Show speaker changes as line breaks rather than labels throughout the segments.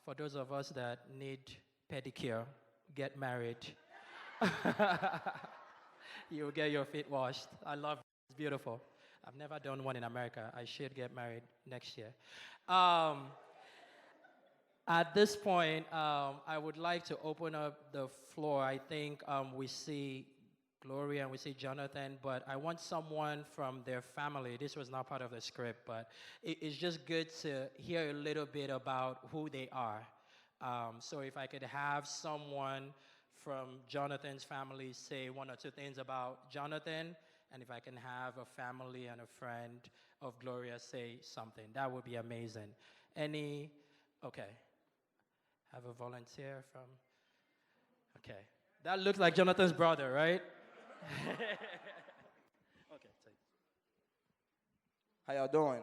For those of us that need pedicure, get married. You'll get your feet washed. I love it. It's beautiful. I've never done one in America. I should get married next year. Um, at this point, I would like to open up the floor. I think we see Gloria and we see Jonathan, but I want someone from their family. This was not part of the script, but it's just good to hear a little bit about who they are. So if I could have someone from Jonathan's family say one or two things about Jonathan, and if I can have a family and a friend of Gloria say something, that would be amazing. Any, okay, have a volunteer from, okay. That looks like Jonathan's brother, right? Okay, take.
How y'all doing?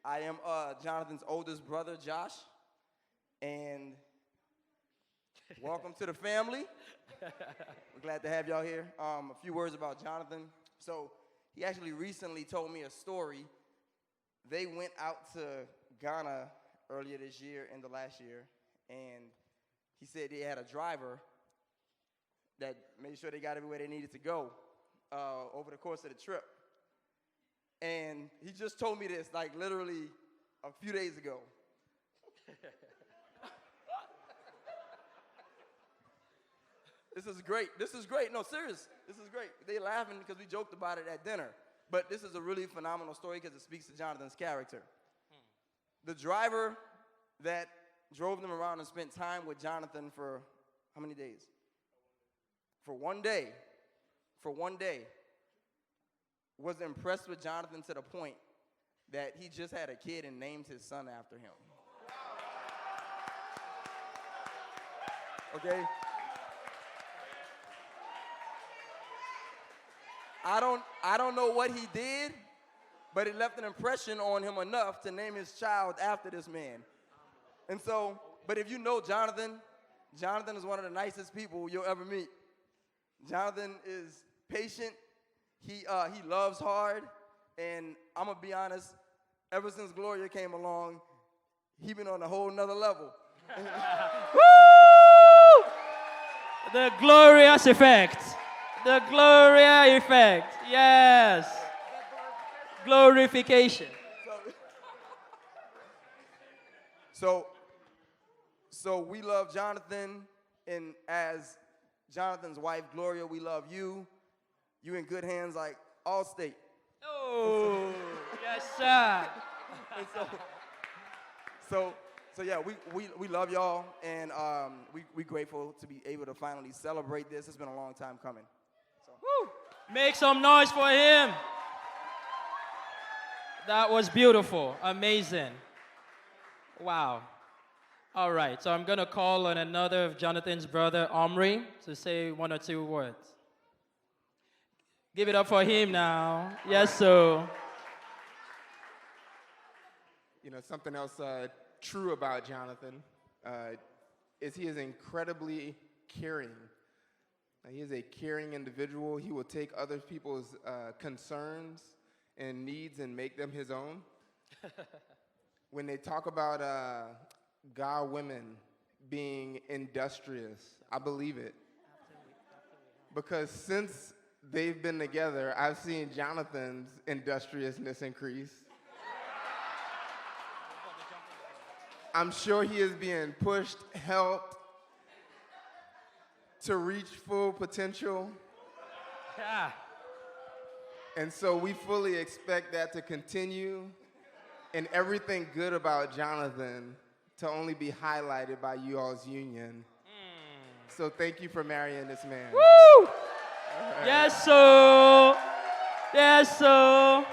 I am Jonathan's oldest brother, Josh, and welcome to the family. We're glad to have y'all here. A few words about Jonathan. So he actually recently told me a story. They went out to Ghana earlier this year, in the last year, and he said they had a driver that made sure they got everywhere they needed to go over the course of the trip. And he just told me this, like, literally a few days ago. This is great. This is great. No, serious. This is great. They laughing because we joked about it at dinner. But this is a really phenomenal story because it speaks to Jonathan's character. The driver that drove them around and spent time with Jonathan for how many days? For one day. For one day. Was impressed with Jonathan to the point that he just had a kid and named his son after him. Okay? I don't know what he did, but it left an impression on him enough to name his child after this man. And so, but if you know Jonathan, Jonathan is one of the nicest people you'll ever meet. Jonathan is patient. He loves hard, and I'm gonna be honest, ever since Gloria came along, he been on a whole nother level.
Woo! The glorious effect. The Gloria effect. Yes. Glorification.
So we love Jonathan, and as Jonathan's wife, Gloria, we love you. You in good hands like Allstate.
Oh, yes, sir.
So yeah, we love y'all, and we grateful to be able to finally celebrate this. It's been a long time coming. So.
Woo. Make some noise for him. That was beautiful, amazing. Wow. All right, so I'm going to call on another of Jonathan's brother, Omri, to say one or two words. Give it up for him now. Yes, sir.
You know, something else true about Jonathan is he is incredibly caring. He is a caring individual. He will take other people's concerns and needs and make them his own. When they talk about God women being industrious, I believe it. Because since they've been together, I've seen Jonathan's industriousness increase. I'm sure he is being pushed, helped to reach full potential.
Yeah.
And so we fully expect that to continue, and everything good about Jonathan to only be highlighted by you all's union. So thank you for marrying this man.
Woo! Right. Yes, sir. Yes, sir.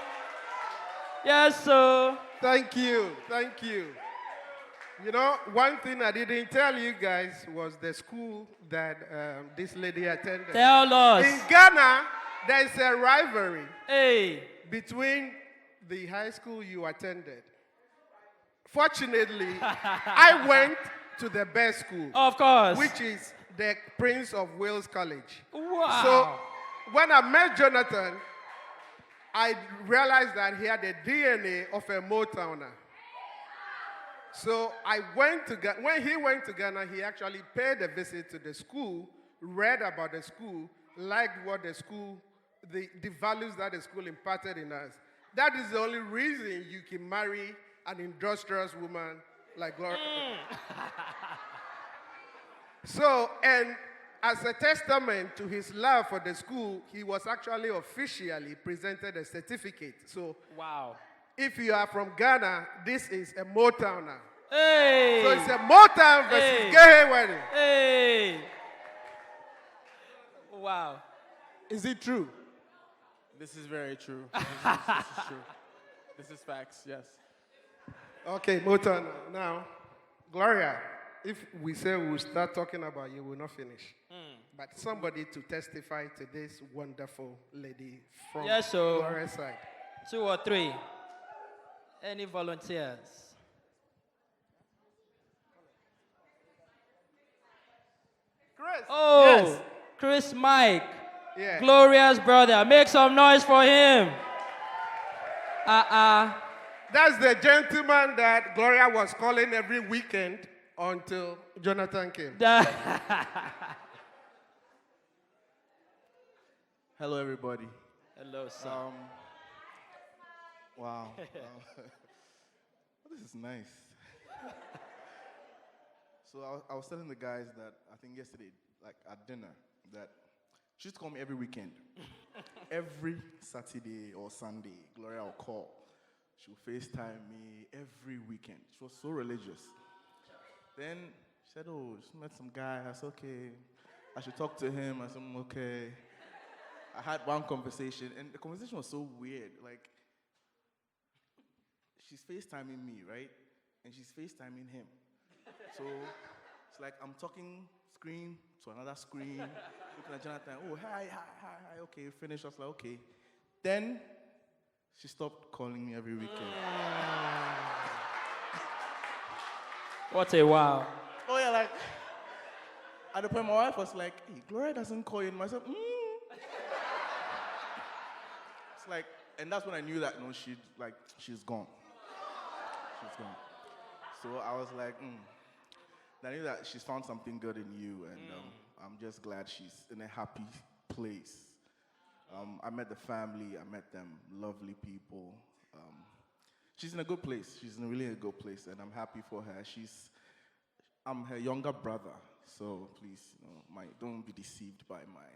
Yes, sir.
Thank you. Thank you. You know, one thing I didn't tell you guys was the school that this lady attended.
Tell us.
In Ghana, there's a rivalry between the high school you attended. Fortunately, I went to the best school.
Of course.
Which is the Prince of Wales College.
Wow.
So when I met Jonathan, I realized that he had the DNA of a Motowner. So I went to Ghana. When he went to Ghana, he actually paid a visit to the school, read about the school, liked what the school, the values that the school imparted in us. That is the only reason you can marry an industrious woman like Gloria. So, and as a testament to his love for the school, he was actually officially presented a certificate. So,
Wow.
if you are from Ghana, this is a Motown now.
Hey.
So it's a Motown versus
Hey.
gay wedding.
Hey. Wow.
Is it true? This is very true. This is true. This is facts, yes.
Okay, Motown now. Gloria, if we say we'll start talking about you, we'll not finish. But somebody to testify to this wonderful lady from
Yes, so
Gloria's side.
2 or 3. Any volunteers?
Chris.
Oh,
Yes.
Chris Mike,
Yeah.
Gloria's brother. Make some noise for him.
That's the gentleman that Gloria was calling every weekend until Jonathan came.
Hello, everybody.
Hello, sir.
Wow. This is nice. So I was telling the guys that I think yesterday, like at dinner, that she used to call me every weekend. Every Saturday or Sunday, Gloria will call. She will FaceTime me every weekend. She was so religious. Then she said, oh, she met some guy. I said, okay. I should talk to him. I said, okay. I had one conversation, and the conversation was so weird. Like, she's FaceTiming me, right? And she's FaceTiming him. So it's like I'm talking screen to another screen, looking at Jonathan. Oh, hi, okay, finish. I was like, okay. Then she stopped calling me every weekend.
What a wow.
Oh, yeah, like, at the point my wife was like, hey, Gloria doesn't call you. And I said, It's like, and that's when I knew that, no, she's gone. She's gone. So I was like, I knew that she's found something good in you, and I'm just glad she's in a happy place. I met the family, I met them, lovely people. She's in a good place. She's in really a good place, and I'm happy for her. I'm her younger brother, so please, don't be deceived by my.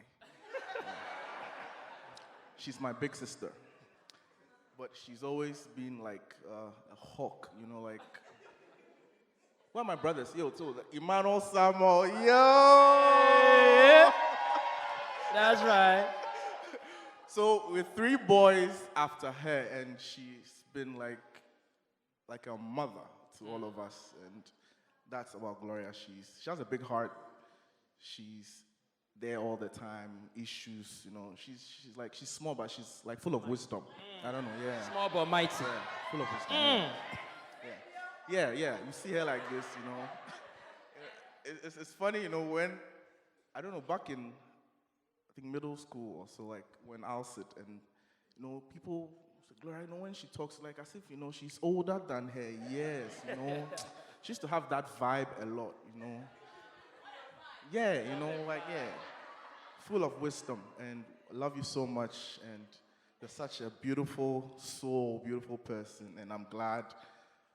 She's my big sister, but she's always been like a hawk, like. One of my brothers, too, Emmanuel Samuel,
That's right.
So with 3 boys after her, and she's been like a mother to all of us, and that's about Gloria. She has a big heart. She's there all the time. Issues, she's small, but she's like full of wisdom. I don't know, yeah.
Small but mighty.
Yeah, full of wisdom. Yeah. You see her like this, It's funny, when, I don't know, back in, I think middle school or so, like when I'll sit and, people say, Gloria, when she talks, like as if, she's older than her years, She used to have that vibe a lot, Yeah, full of wisdom, and I love you so much, and you're such a beautiful soul, beautiful person, and I'm glad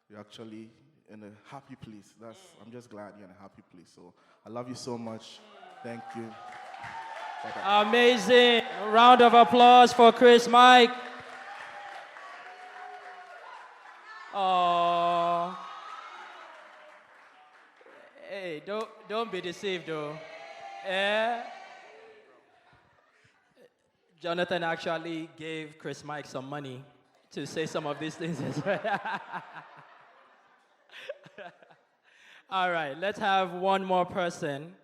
you're actually in a happy place. I'm just glad you're in a happy place. So I love you so much. Thank you. Bye-bye.
Amazing. A round of applause for Chris Mike. Oh. Hey, don't be deceived though. Jonathan actually gave Chris Mike some money to say some of these things as well. All right, let's have one more person.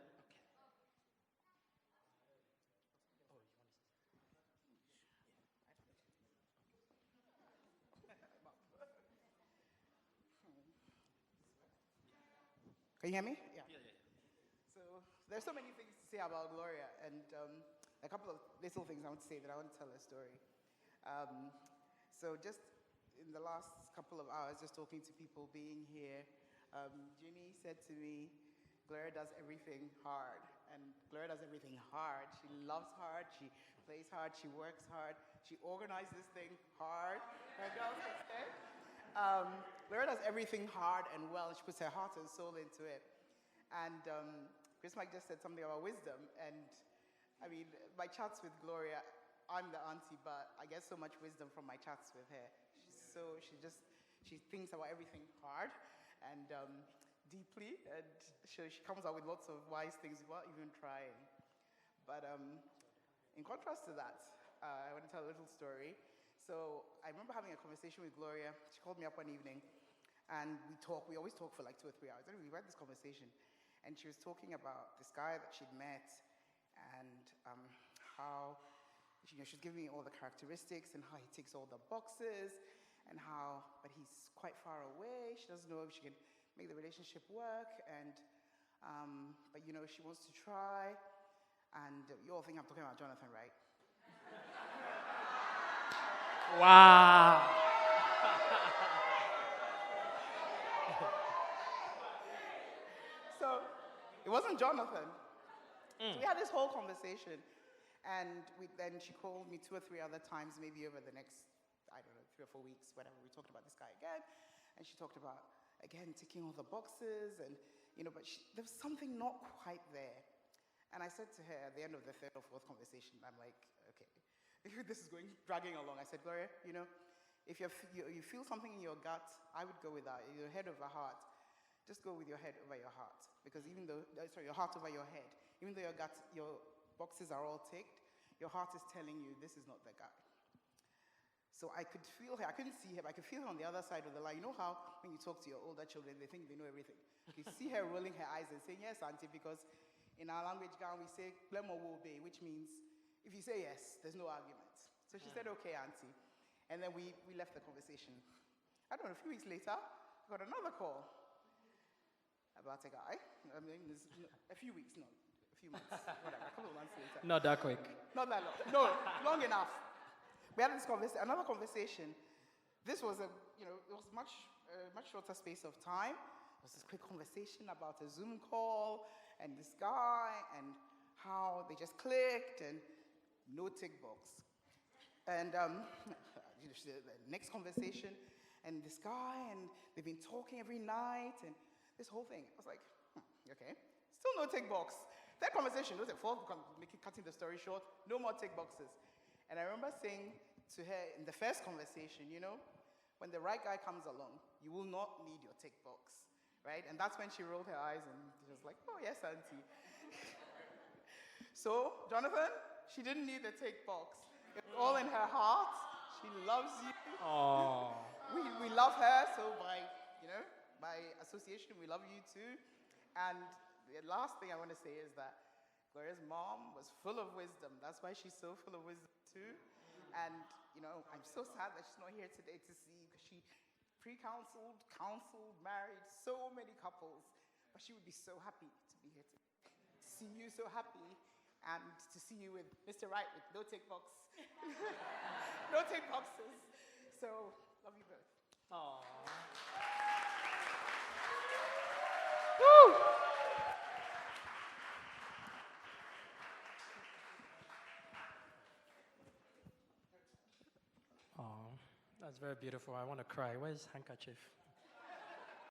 Can you hear me? Yeah. So there's so many things to say about Gloria, and a couple of little things I want to say that I want to tell a story. So just in the last couple of hours, just talking to people, being here, Ginny said to me, Gloria does everything hard. And Gloria does everything hard. She loves hard, she plays hard, she works hard, she organizes things hard. Her girls can say. Gloria does everything hard and well. She puts her heart and soul into it. And Chris Mike just said something about wisdom. And I mean, my chats with Gloria, I'm the auntie, but I get so much wisdom from my chats with her. She thinks about everything hard and deeply, and she comes out with lots of wise things without even trying. But in contrast to that, I want to tell a little story. So I remember having a conversation with Gloria. She called me up one evening, and we always talk for like 2 or 3 hours. Anyway, we had this conversation, and she was talking about this guy that she'd met, and how she's giving me all the characteristics and how he ticks all the boxes, and but he's quite far away. She doesn't know if she can make the relationship work, and but she wants to try. And you all think I'm talking about Jonathan, right?
Wow.
So it wasn't Jonathan. So we had this whole conversation, and then she called me 2 or 3 other times, maybe over the next, I don't know, 3 or 4 weeks, whatever. We talked about this guy again, and she talked about, again, ticking all the boxes, and, but there was something not quite there. And I said to her at the end of the 3rd or 4th conversation, I'm like, okay, this is dragging along. I said, Gloria, if you feel something in your gut, I would go with that. Your head over heart, just go with your head over your heart. Because your heart over your head. Even though your boxes are all ticked, your heart is telling you this is not the guy. So I could feel her. I couldn't see her, but I could feel her on the other side of the line. You know how when you talk to your older children, they think they know everything. You see her rolling her eyes and saying, yes, auntie, because in our language, we say, "Blemo will be," which means if you say yes, there's no argument. So she said, okay, auntie. And then we left the conversation. I don't know, a few weeks later, I got another call about a guy. I mean, a few weeks, no, a few months, whatever, a couple of months later.
Not that quick.
Not that long. No, long enough. We had another conversation. This was it was much shorter space of time. It was this quick conversation about a Zoom call and this guy and how they just clicked and no tick box. And the next conversation and this guy, and they've been talking every night and this whole thing. I was like, okay, still no tick box. That conversation, it was cutting the story short, no more tick boxes. And I remember saying to her in the first conversation, when the right guy comes along, you will not need your tick box, right? And that's when she rolled her eyes and she was like, oh, yes, auntie. So, Jonathan, she didn't need the tick box. It's all in her heart. She loves you.
Aww.
We love her, so by association, we love you too. And the last thing I want to say is that Gloria's mom was full of wisdom. That's why she's so full of wisdom too. And, I'm so sad that she's not here today to see, because she pre-counseled, counseled, married so many couples. But she would be so happy to be here today. To see you so happy, and to see you with Mr. Right with no tick box. No tick boxes. So, love you both.
Aww.
Woo!
Aww. That's very beautiful. I want to cry. Where's handkerchief?